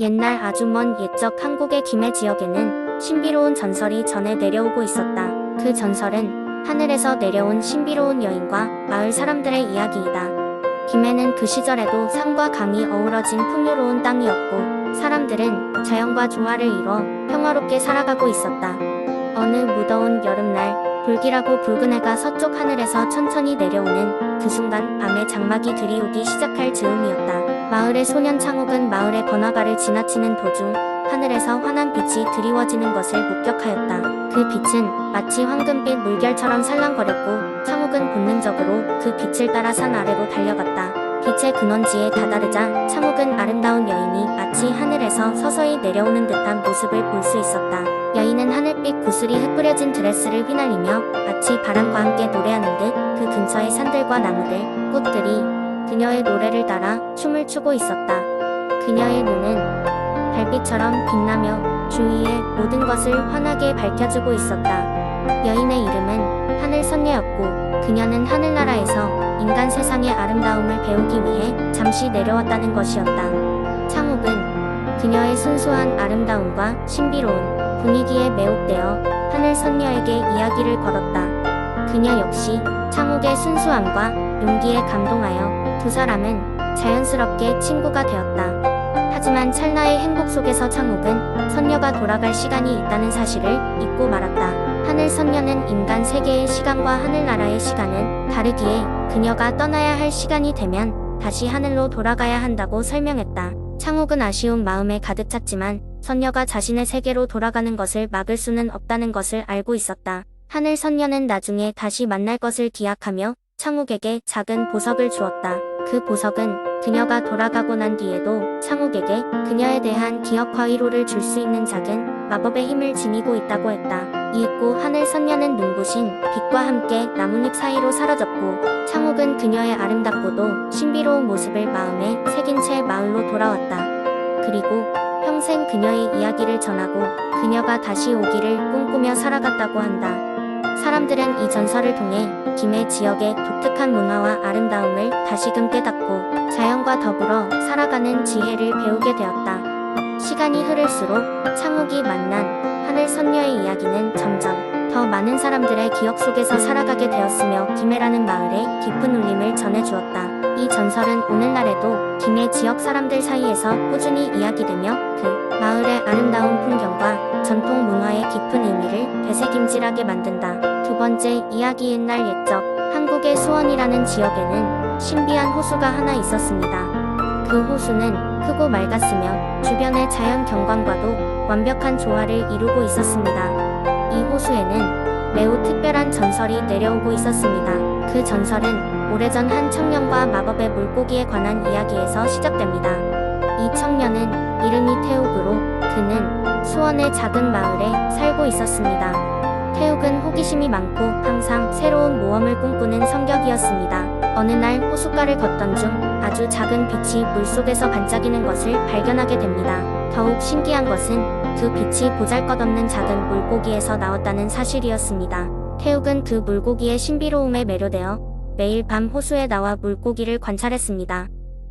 옛날 아주 먼 옛적 한국의 김해 지역에는 신비로운 전설이 전해 내려오고 있었다. 그 전설은 하늘에서 내려온 신비로운 여인과 마을 사람들의 이야기이다. 김해는 그 시절에도 산과 강이 어우러진 풍요로운 땅이었고 사람들은 자연과 조화를 이뤄 평화롭게 살아가고 있었다. 어느 무더운 여름날 불길하고 붉은 해가 서쪽 하늘에서 천천히 내려오는 그 순간 밤의 장막이 드리우기 시작할 즈음이었다. 마을의 소년 창욱은 마을의 번화가를 지나치는 도중 하늘에서 환한 빛이 드리워지는 것을 목격하였다. 그 빛은 마치 황금빛 물결처럼 살랑거렸고 창욱은 본능적으로 그 빛을 따라 산 아래로 달려갔다. 빛의 근원지에 다다르자 창욱은 아름다운 여인이 마치 하늘에서 서서히 내려오는 듯한 모습을 볼 수 있었다. 여인은 하늘빛 구슬이 흩뿌려진 드레스를 휘날리며 마치 바람과 함께 노래하는 듯 그 근처의 산들과 나무들, 꽃들이 그녀의 노래를 따라 춤을 추고 있었다. 그녀의 눈은 달빛처럼 빛나며 주위의 모든 것을 환하게 밝혀주고 있었다. 여인의 이름은 하늘선녀였고 그녀는 하늘나라에서 인간 세상의 아름다움을 배우기 위해 잠시 내려왔다는 것이었다. 창욱은 그녀의 순수한 아름다움과 신비로운 분위기에 매혹되어 하늘선녀에게 이야기를 걸었다. 그녀 역시 창욱의 순수함과 용기에 감동하여 두 사람은 자연스럽게 친구가 되었다. 하지만 찰나의 행복 속에서 창욱은 선녀가 돌아갈 시간이 있다는 사실을 잊고 말았다. 하늘 선녀는 인간 세계의 시간과 하늘나라의 시간은 다르기에 그녀가 떠나야 할 시간이 되면 다시 하늘로 돌아가야 한다고 설명했다. 창욱은 아쉬운 마음에 가득 찼지만 선녀가 자신의 세계로 돌아가는 것을 막을 수는 없다는 것을 알고 있었다. 하늘 선녀는 나중에 다시 만날 것을 기약하며 창욱에게 작은 보석을 주었다. 그 보석은 그녀가 돌아가고 난 뒤에도 창욱에게 그녀에 대한 기억과 위로를 줄 수 있는 작은 마법의 힘을 지니고 있다고 했다. 이윽고 하늘 선녀는 눈부신 빛과 함께 나뭇잎 사이로 사라졌고 창욱은 그녀의 아름답고도 신비로운 모습을 마음에 새긴 채 마을로 돌아왔다. 그리고 평생 그녀의 이야기를 전하고 그녀가 다시 오기를 꿈꾸며 살아갔다고 한다. 사람들은 이 전설을 통해 김해 지역의 독특한 문화와 아름다움을 다시금 깨닫고 자연과 더불어 살아가는 지혜를 배우게 되었다. 시간이 흐를수록 창욱이 만난 하늘 선녀의 이야기는 점점 더 많은 사람들의 기억 속에서 살아가게 되었으며 김해라는 마을에 깊은 울림을 전해주었다. 이 전설은 오늘날에도 김해 지역 사람들 사이에서 꾸준히 이야기되며 그 마을의 아름다운 풍경과 전통 문화의 깊은 의미를 되새김질하게 만든다. 두 번째 이야기. 옛날 옛적 한국의 수원이라는 지역에는 신비한 호수가 하나 있었습니다. 그 호수는 크고 맑았으며 주변의 자연 경관과도 완벽한 조화를 이루고 있었습니다. 이 호수에는 매우 특별한 전설이 내려오고 있었습니다. 그 전설은 오래전 한 청년과 마법의 물고기에 관한 이야기에서 시작됩니다. 이 청년은 이름이 태욱으로 그는 수원의 작은 마을에 살고 있었습니다. 태욱은 호기심이 많고 항상 새로운 모험을 꿈꾸는 성격이었습니다. 어느 날 호숫가를 걷던 중 아주 작은 빛이 물속에서 반짝이는 것을 발견하게 됩니다. 더욱 신기한 것은 그 빛이 보잘것없는 작은 물고기에서 나왔다는 사실이었습니다. 태욱은 그 물고기의 신비로움에 매료되어 매일 밤 호수에 나와 물고기를 관찰했습니다.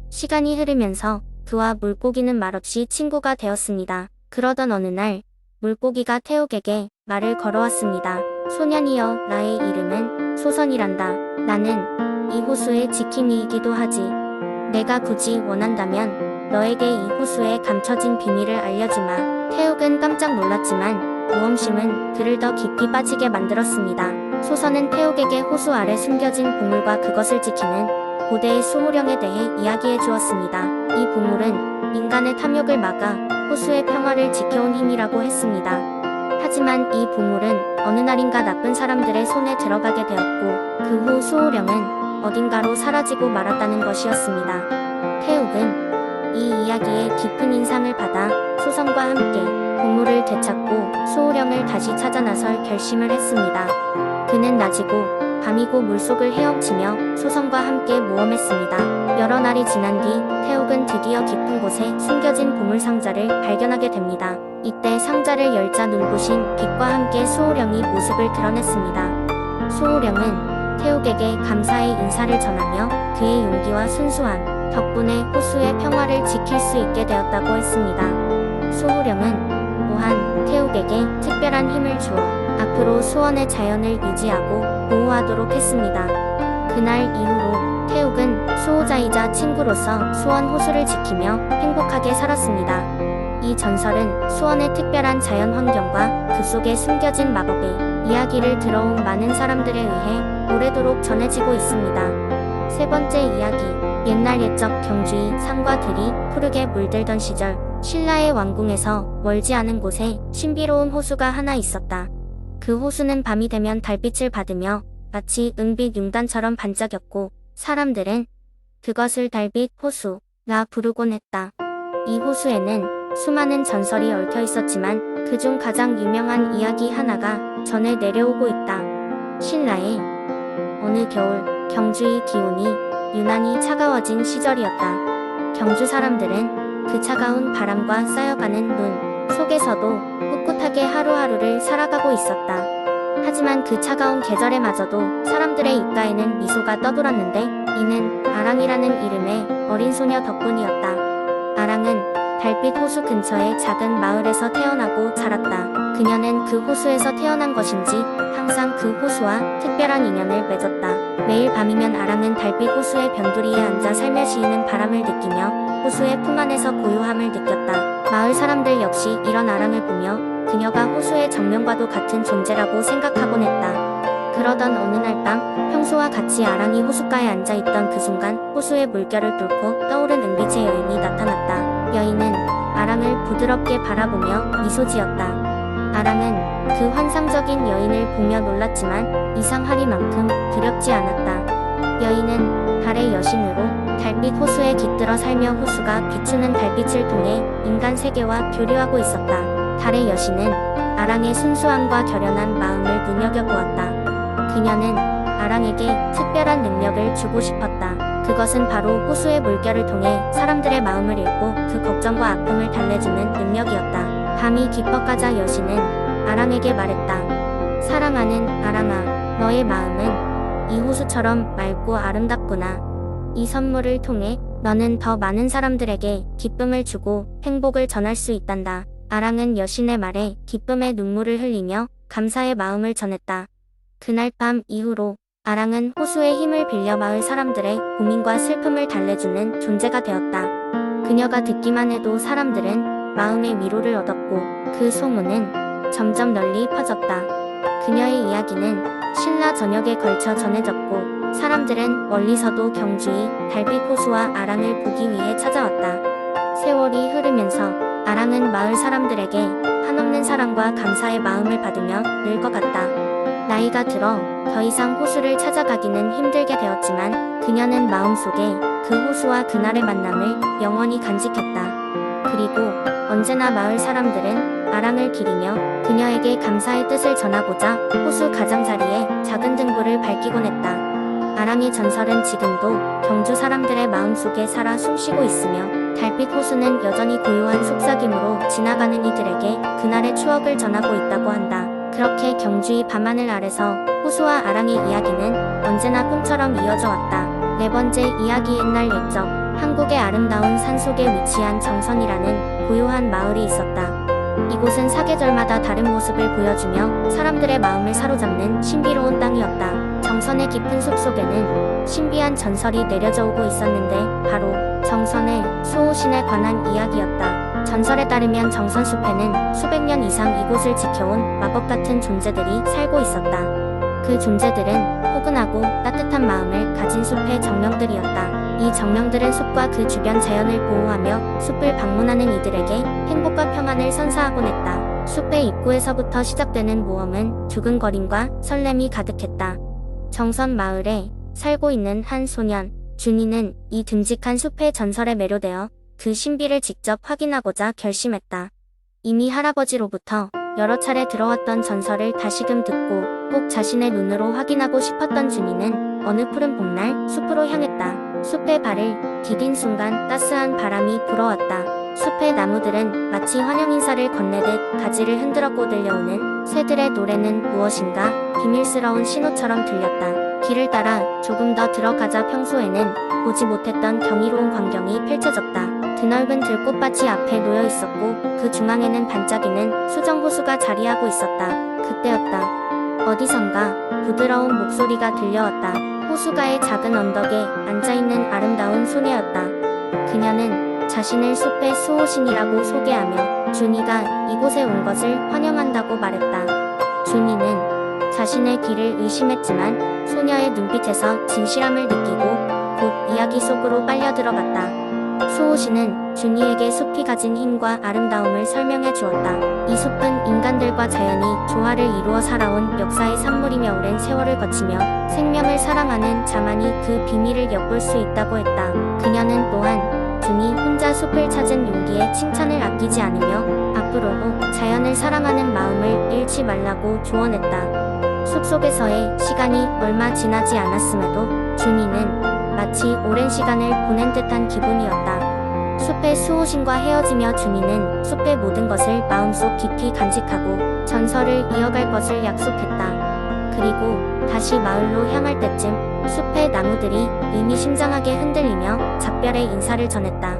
시간이 흐르면서 그와 물고기는 말없이 친구가 되었습니다. 그러던 어느 날 물고기가 태욱에게 말을 걸어왔습니다. 소년이여, 나의 이름은 소선이란다. 나는 이 호수의 지킴이이기도 하지. 내가 굳이 원한다면 너에게 이 호수에 감춰진 비밀을 알려주마. 태욱은 깜짝 놀랐지만 모험심은 그를 더 깊이 빠지게 만들었습니다. 소선은 태욱에게 호수 아래 숨겨진 보물과 그것을 지키는 고대의 수호령에 대해 이야기해 주었습니다. 이 보물은 인간의 탐욕을 막아 호수의 평화를 지켜온 힘이라고 했습니다. 하지만 이 보물은 어느 날인가 나쁜 사람들의 손에 들어가게 되었고 그 후 수호령은 어딘가로 사라지고 말았다는 것이었습니다. 태욱은 이 이야기에 깊은 인상을 받아 소선과 함께 보물을 되찾고 수호령을 다시 찾아 나설 결심을 했습니다. 그는 낮이고 밤이고 물속을 헤엄치며 소선과 함께 모험했습니다. 여러 날이 지난 뒤 태욱은 드디어 깊은 곳에 숨겨진 보물상자를 발견하게 됩니다. 이때 상자를 열자 눈부신 빛과 함께 수호령이 모습을 드러냈습니다. 수호령은 태욱에게 감사의 인사를 전하며 그의 용기와 순수함, 덕분에 호수의 평화를 지킬 수 있게 되었다고 했습니다. 수호령은 또한 태욱에게 특별한 힘을 주어 앞으로 수원의 자연을 유지하고 보호하도록 했습니다. 그날 이후로 태욱은 수호자이자 친구로서 수원 호수를 지키며 행복하게 살았습니다. 이 전설은 수원의 특별한 자연 환경과 그 속에 숨겨진 마법의 이야기를 들어온 많은 사람들에 의해 오래도록 전해지고 있습니다. 세 번째 이야기. 옛날 옛적 경주의 산과 들이 푸르게 물들던 시절, 신라의 왕궁에서 멀지 않은 곳에 신비로운 호수가 하나 있었다. 그 호수는 밤이 되면 달빛을 받으며 마치 은빛 융단처럼 반짝였고, 사람들은 그것을 달빛 호수라 부르곤 했다. 이 호수에는 수많은 전설이 얽혀 있었지만 그중 가장 유명한 이야기 하나가 전해 내려오고 있다. 신라의 어느 겨울, 경주의 기온이 유난히 차가워진 시절이었다. 경주 사람들은 그 차가운 바람과 쌓여가는 눈 속에서도 꿋꿋하게 하루하루를 살아가고 있었다. 하지만 그 차가운 계절에마저도 사람들의 입가에는 미소가 떠돌았는데 이는 아랑이라는 이름의 어린 소녀 덕분이었다. 아랑은 달빛 호수 근처의 작은 마을에서 태어나고 자랐다. 그녀는 그 호수에서 태어난 것인지 항상 그 호수와 특별한 인연을 맺었다. 매일 밤이면 아랑은 달빛 호수의 변두리에 앉아 살며시 이는 바람을 느끼며 호수의 품 안에서 고요함을 느꼈다. 마을 사람들 역시 이런 아랑을 보며 그녀가 호수의 정면과도 같은 존재라고 생각하곤 했다. 그러던 어느 날 밤, 평소와 같이 아랑이 호숫가에 앉아있던 그 순간 호수의 물결을 뚫고 떠오른 은빛의 여인이 나타났다. 여인은 아랑을 부드럽게 바라보며 미소 지었다. 아랑은 그 환상적인 여인을 보며 놀랐지만 이상하리만큼 두렵지 않았다. 여인은 달의 여신으로 달빛 호수에 깃들어 살며 호수가 비추는 달빛을 통해 인간 세계와 교류하고 있었다. 달의 여신은 아랑의 순수함과 결연한 마음을 눈여겨보았다. 그녀는 아랑에게 특별한 능력을 주고 싶었다. 그것은 바로 호수의 물결을 통해 사람들의 마음을 읽고 그 걱정과 아픔을 달래주는 능력이었다. 밤이 깊어가자 여신은 아랑에게 말했다. 사랑하는 아랑아, 너의 마음은 이 호수처럼 맑고 아름답구나. 이 선물을 통해 너는 더 많은 사람들에게 기쁨을 주고 행복을 전할 수 있단다. 아랑은 여신의 말에 기쁨의 눈물을 흘리며 감사의 마음을 전했다. 그날 밤 이후로 아랑은 호수의 힘을 빌려 마을 사람들의 고민과 슬픔을 달래주는 존재가 되었다. 그녀가 듣기만 해도 사람들은 마음의 위로를 얻었고 그 소문은 점점 널리 퍼졌다. 그녀의 이야기는 신라 전역에 걸쳐 전해졌고 사람들은 멀리서도 경주의 달빛 호수와 아랑을 보기 위해 찾아왔다. 세월이 흐르면서 아랑은 마을 사람들에게 한없는 사랑과 감사의 마음을 받으며 늙어갔다. 나이가 들어 더 이상 호수를 찾아가기는 힘들게 되었지만 그녀는 마음속에 그 호수와 그날의 만남을 영원히 간직했다. 그리고 언제나 마을 사람들은 아랑을 기리며 그녀에게 감사의 뜻을 전하고자 호수 가장자리에 작은 등불을 밝히곤 했다. 아랑의 전설은 지금도 경주 사람들의 마음속에 살아 숨쉬고 있으며 달빛 호수는 여전히 고요한 속삭임으로 지나가는 이들에게 그날의 추억을 전하고 있다고 한다. 그렇게 경주의 밤하늘 아래서 호수와 아랑의 이야기는 언제나 꿈처럼 이어져 왔다. 네 번째 이야기. 옛날 옛적 한국의 아름다운 산속에 위치한 정선이라는 고요한 마을이 있었다. 이곳은 사계절마다 다른 모습을 보여주며 사람들의 마음을 사로잡는 신비로운 땅이었다. 정선의 깊은 숲속에는 신비한 전설이 내려져 오고 있었는데 바로 정선의 수호신에 관한 이야기였다. 전설에 따르면 정선숲에는 수백 년 이상 이곳을 지켜온 마법 같은 존재들이 살고 있었다. 그 존재들은 포근하고 따뜻한 마음을 가진 숲의 정령들이었다. 이 정령들은 숲과 그 주변 자연을 보호하며 숲을 방문하는 이들에게 행복과 평안을 선사하곤 했다. 숲의 입구에서부터 시작되는 모험은 두근거림과 설렘이 가득했다. 정선 마을에 살고 있는 한 소년, 준이는 이 듬직한 숲의 전설에 매료되어 그 신비를 직접 확인하고자 결심했다. 이미 할아버지로부터 여러 차례 들어왔던 전설을 다시금 듣고 꼭 자신의 눈으로 확인하고 싶었던 준이는 어느 푸른 봄날 숲으로 향했다. 숲에 발을 디딘 순간 따스한 바람이 불어왔다. 숲의 나무들은 마치 환영 인사를 건네듯 가지를 흔들었고 들려오는 새들의 노래는 무엇인가 비밀스러운 신호처럼 들렸다. 길을 따라 조금 더 들어가자 평소에는 보지 못했던 경이로운 광경이 펼쳐졌다. 드넓은 들꽃밭이 앞에 놓여 있었고 그 중앙에는 반짝이는 수정호수가 자리하고 있었다. 그때였다. 어디선가 부드러운 목소리가 들려왔다. 호수가의 작은 언덕에 앉아있는 아름다운 소녀였다. 그녀는 자신을 숲의 수호신이라고 소개하며 준이가 이곳에 온 것을 환영한다고 말했다. 준이는 자신의 길을 의심했지만 소녀의 눈빛에서 진실함을 느끼고 곧 이야기 속으로 빨려 들어갔다. 수호신은 준이에게 숲이 가진 힘과 아름다움을 설명해 주었다. 이 숲은 인간들과 자연이 조화를 이루어 살아온 역사의 산물이며 오랜 세월을 거치며 생명을 사랑하는 자만이 그 비밀을 엿볼 수 있다고 했다. 그녀는 또한 준이 혼자 숲을 찾은 용기에 칭찬을 아끼지 않으며 앞으로도 자연을 사랑하는 마음을 잃지 말라고 조언했다. 숲속에서의 시간이 얼마 지나지 않았음에도 준이는 마치 오랜 시간을 보낸 듯한 기분이었다. 숲의 수호신과 헤어지며 준이는 숲의 모든 것을 마음속 깊이 간직하고 전설을 이어갈 것을 약속했다. 그리고 다시 마을로 향할 때쯤 숲의 나무들이 의미심장하게 흔들리며 작별의 인사를 전했다.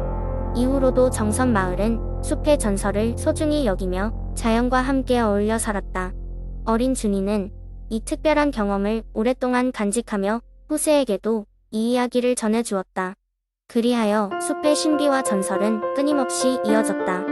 이후로도 정선 마을은 숲의 전설을 소중히 여기며 자연과 함께 어울려 살았다. 어린 준이는 이 특별한 경험을 오랫동안 간직하며 후세에게도 이 이야기를 전해주었다. 그리하여 숲의 신비와 전설은 끊임없이 이어졌다.